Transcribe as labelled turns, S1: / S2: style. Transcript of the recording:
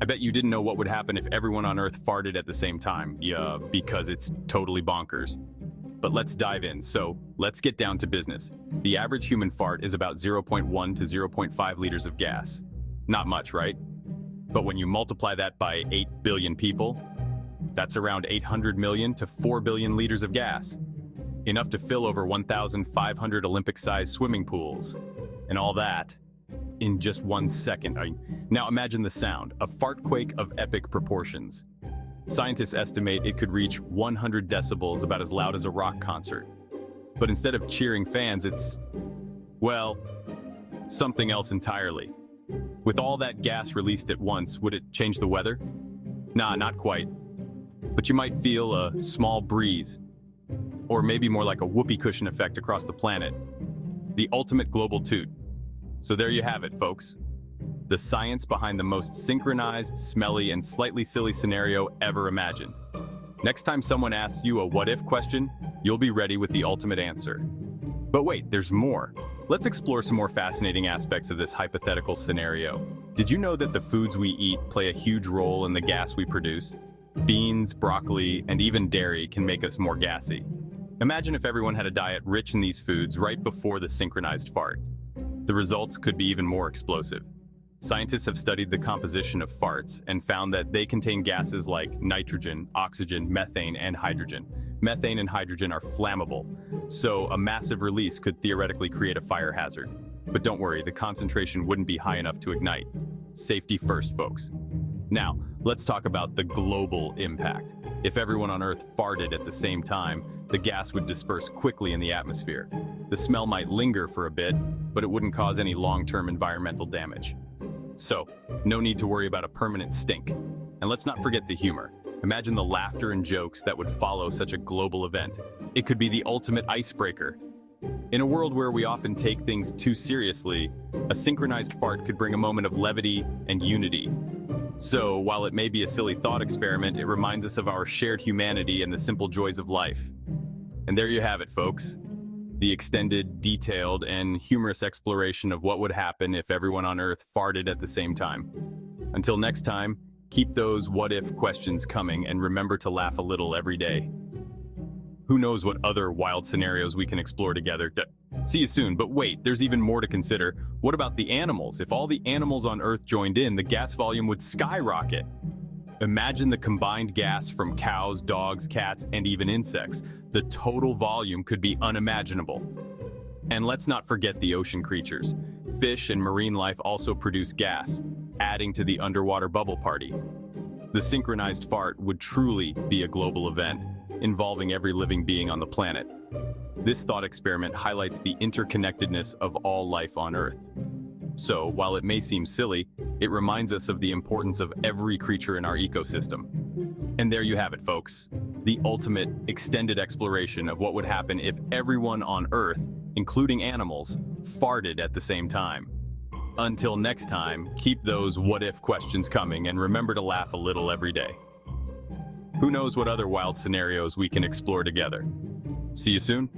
S1: I bet you didn't know what would happen if everyone on Earth farted at the same time. Yeah, because it's totally bonkers. But let's dive in. So, let's get down to business. The average human fart is about 0.1 to 0.5 liters of gas. Not much, right? But when you multiply that by 8 billion people, that's around 800 million to 4 billion liters of gas. Enough to fill over 1,500 Olympic-sized swimming pools. And all that in just 1 second. Now imagine the sound, a fartquake of epic proportions. Scientists estimate it could reach 100 decibels, about as loud as a rock concert. But instead of cheering fans, it's, well, something else entirely. With all that gas released at once, would it change the weather? Nah, not quite. But you might feel a small breeze, or maybe more like a whoopee cushion effect across the planet. The ultimate global toot. So there you have it, folks. The science behind the most synchronized, smelly, and slightly silly scenario ever imagined. Next time someone asks you a what-if question, you'll be ready with the ultimate answer. But wait, there's more. Let's explore some more fascinating aspects of this hypothetical scenario. Did you know that the foods we eat play a huge role in the gas we produce? Beans, broccoli, and even dairy can make us more gassy. Imagine if everyone had a diet rich in these foods right before the synchronized fart. The results could be even more explosive. Scientists have studied the composition of farts and found that they contain gases like nitrogen, oxygen, methane, and hydrogen. Methane and hydrogen are flammable, so a massive release could theoretically create a fire hazard. But don't worry, the concentration wouldn't be high enough to ignite. Safety first, folks. Now, let's talk about the global impact. If everyone on Earth farted at the same time, the gas would disperse quickly in the atmosphere. The smell might linger for a bit, but it wouldn't cause any long-term environmental damage. So, no need to worry about a permanent stink. And let's not forget the humor. Imagine the laughter and jokes that would follow such a global event. It could be the ultimate icebreaker. In a world where we often take things too seriously, a synchronized fart could bring a moment of levity and unity. So, while it may be a silly thought experiment, it reminds us of our shared humanity and the simple joys of life. And there you have it, folks. The extended, detailed, and humorous exploration of what would happen if everyone on Earth farted at the same time. Until next time, keep those what-if questions coming and remember to laugh a little every day. Who knows what other wild scenarios we can explore together. See you soon, but wait, there's even more to consider. What about the animals? If all the animals on Earth joined in, the gas volume would skyrocket. Imagine the combined gas from cows, dogs, cats, and even insects. The total volume could be unimaginable. And let's not forget the ocean creatures. Fish and marine life also produce gas, adding to the underwater bubble party. The synchronized fart would truly be a global event, involving every living being on the planet. This thought experiment highlights the interconnectedness of all life on Earth. So, while it may seem silly, it reminds us of the importance of every creature in our ecosystem. And there you have it, folks. The ultimate, extended exploration of what would happen if everyone on Earth, including animals, farted at the same time. Until next time, keep those what-if questions coming and remember to laugh a little every day. Who knows what other wild scenarios we can explore together. See you soon.